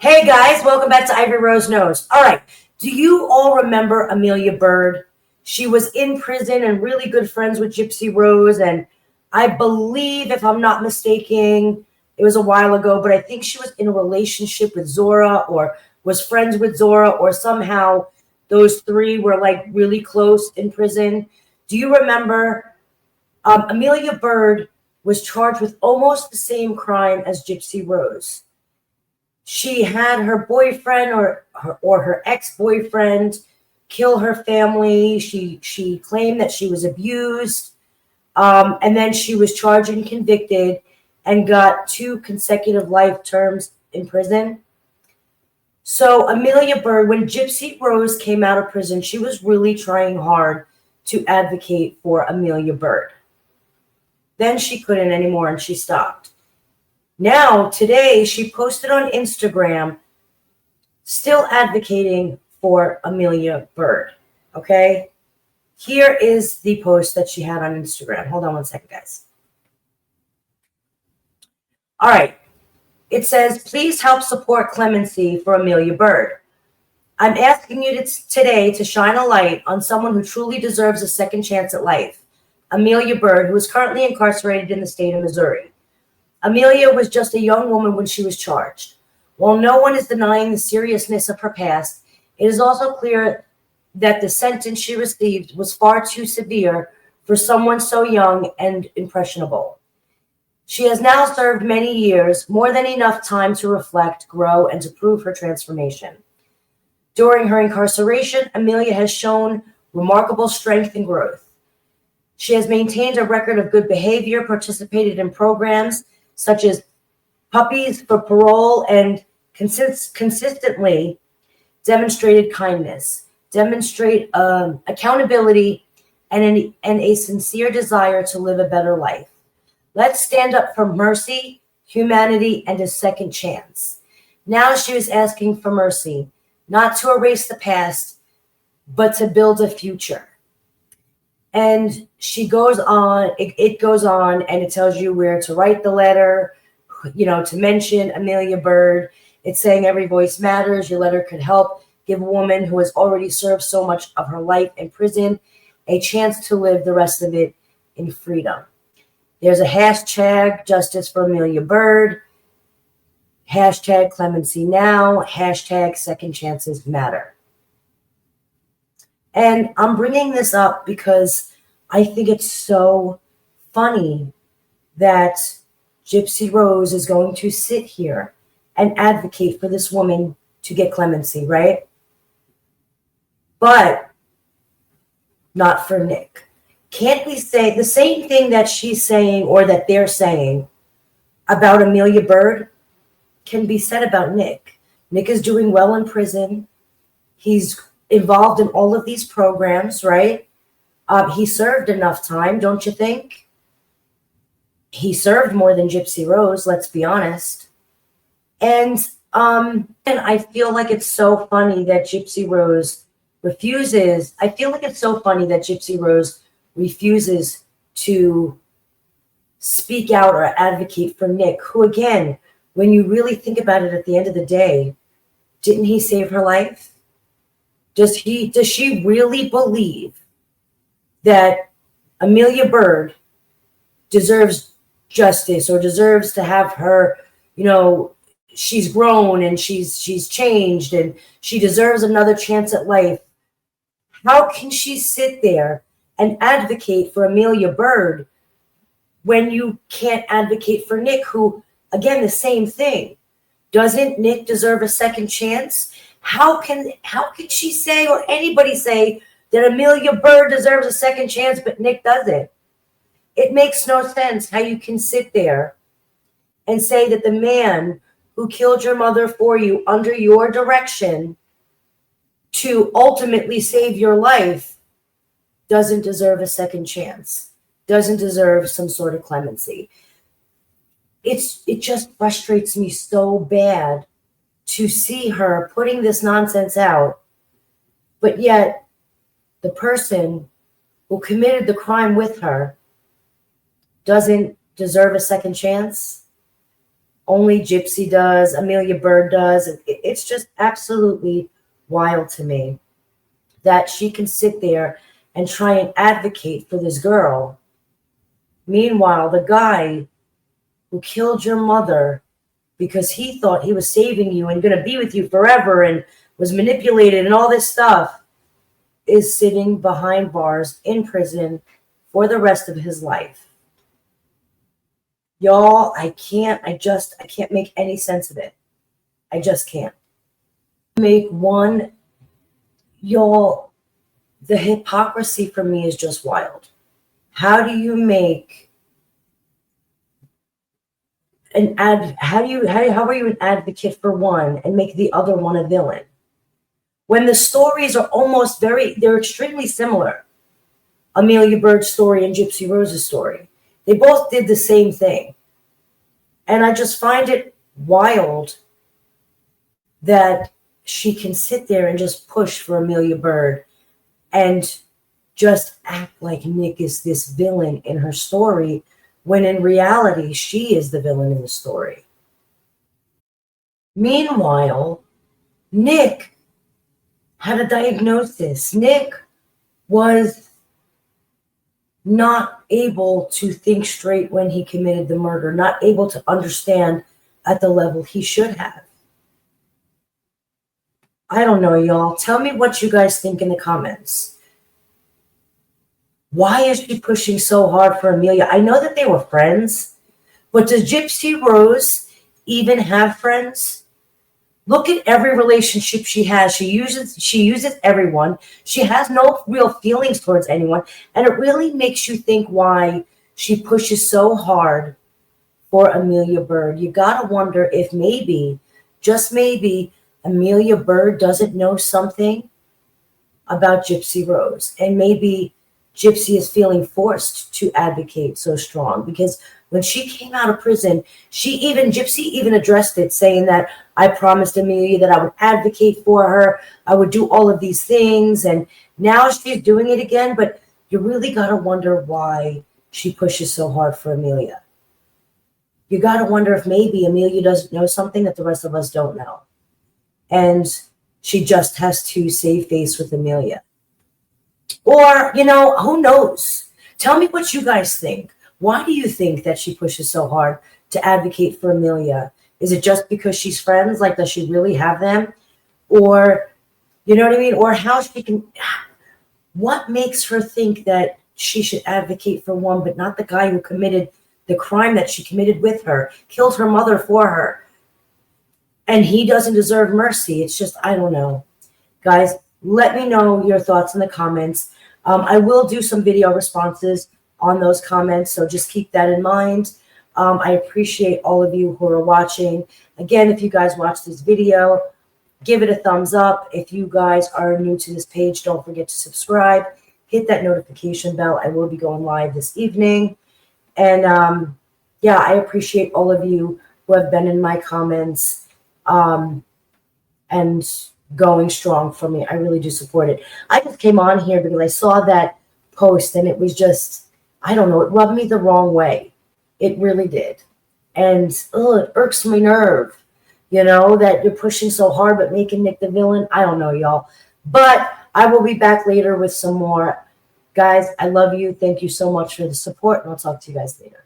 Hey guys, welcome back to Ivory Rose Knows. All right, do you all remember Amelia Bird? She was in prison and really good friends with Gypsy Rose, and I believe, if I'm not mistaken, it was a while ago, but I think she was in a relationship with Zora or was friends with Zora, or somehow those three were like really close in prison. Do you remember Amelia Bird was charged with almost the same crime as Gypsy Rose? She had her boyfriend or her ex-boyfriend kill her family. She claimed that she was abused, and then she was charged and convicted and got 2 consecutive life terms in prison. So Amelia Bird, when Gypsy Rose came out of prison, she was really trying hard to advocate for Amelia Bird. Then she couldn't anymore and she stopped. Now, today, she posted on Instagram, still advocating for Amelia Bird. Okay? Here is the post that she had on Instagram. Hold on one second, guys. All right. It says, please help support clemency for Amelia Bird. I'm asking you today to shine a light on someone who truly deserves a second chance at life. Amelia Bird, who is currently incarcerated in the state of Missouri. Amelia was just a young woman when she was charged. While no one is denying the seriousness of her past, it is also clear that the sentence she received was far too severe for someone so young and impressionable. She has now served many years, more than enough time to reflect, grow, and to prove her transformation. During her incarceration, Amelia has shown remarkable strength and growth. She has maintained a record of good behavior, participated in programs such as Puppies for Parole, and consistently demonstrated kindness, demonstrate accountability, and a sincere desire to live a better life. Let's stand up for mercy, humanity, and a second chance. Now she was asking for mercy, not to erase the past, but to build a future. And she goes on, it goes on, and it tells you where to write the letter, to mention Amelia Bird. It's saying every voice matters. Your letter could help give a woman who has already served so much of her life in prison a chance to live the rest of it in freedom. There's a hashtag, Justice for Amelia Bird, hashtag Clemency Now, hashtag Second Chances Matter. And I'm bringing this up because I think it's so funny that Gypsy Rose is going to sit here and advocate for this woman to get clemency, right? But not for Nick. Can't we say the same thing that she's saying or that they're saying about Amelia Bird can be said about Nick? Nick is doing well in prison. He's involved in all of these programs, right? He served enough time, don't you think? He served more than Gypsy Rose, let's be honest. And I feel like it's so funny that Gypsy Rose refuses. I feel like it's so funny that Gypsy Rose refuses to speak out or advocate for Nick, who, again, when you really think about it, at the end of the day, didn't he save her life? Does she really believe that Amelia Bird deserves justice or deserves to have her, she's grown and she's changed and she deserves another chance at life? How can she sit there and advocate for Amelia Bird when you can't advocate for Nick, who, again, the same thing? Doesn't Nick deserve a second chance? How can she say, or anybody say, that Amelia Bird deserves a second chance, but Nick doesn't? It makes no sense how you can sit there and say that the man who killed your mother for you under your direction to ultimately save your life doesn't deserve a second chance, doesn't deserve some sort of clemency. It just frustrates me so bad to see her putting this nonsense out, but yet the person who committed the crime with her doesn't deserve a second chance. only Gypsy does, Amelia Bird does. It's just absolutely wild to me that she can sit there and try and advocate for this girl. Meanwhile, the guy who killed your mother because he thought he was saving you and going to be with you forever and was manipulated and all this stuff is sitting behind bars in prison for the rest of his life. Y'all, I can't make any sense of it. I just can't. Make one, y'all, the hypocrisy for me is just wild. How do you make how are you an advocate for one and make the other one a villain? When the stories are they're extremely similar. Amelia Bird's story and Gypsy Rose's story. They both did the same thing. And I just find it wild that she can sit there and just push for Amelia Bird and just act like Nick is this villain in her story, when in reality, she is the villain in the story. Meanwhile, Nick had a diagnosis. Nick was not able to think straight when he committed the murder, not able to understand at the level he should have. I don't know, y'all. Tell me what you guys think in the comments. Why is she pushing so hard for Amelia? I know that they were friends, but does Gypsy Rose even have friends? Look at every relationship she has. She uses everyone. She has no real feelings towards anyone. And it really makes you think why she pushes so hard for Amelia Bird. You got to wonder if maybe, just maybe, Amelia Bird doesn't know something about Gypsy Rose. And maybe Gypsy is feeling forced to advocate so strong, because when she came out of prison, Gypsy even addressed it, saying that I promised Amelia that I would advocate for her. I would do all of these things. And now she's doing it again. But you really got to wonder why she pushes so hard for Amelia. You got to wonder if maybe Amelia doesn't know something that the rest of us don't know. And she just has to save face with Amelia. Or, who knows? Tell me what you guys think. Why do you think that she pushes so hard to advocate for Amelia? Is it just because she's friends? Like, does she really have them? Or, you know what I mean? Or what makes her think that she should advocate for one, but not the guy who committed the crime that she committed with her, killed her mother for her, and he doesn't deserve mercy? It's just, I don't know. Guys, let me know your thoughts in the comments. I will do some video responses on those comments, so just keep that in mind. I appreciate all of you who are watching. Again, if you guys watch this video, give it a thumbs up. If you guys are new to this page, don't forget to subscribe. Hit that notification bell. I will be going live this evening. And yeah, I appreciate all of you who have been in my comments and going strong for me. I really do support it. I just came on here because I saw that post and it was just, I don't know, it rubbed me the wrong way. It really did. And it irks my nerve, that you're pushing so hard but making Nick the villain. I don't know, y'all. But I will be back later with some more. Guys, I love you. Thank you so much for the support, and I'll talk to you guys later.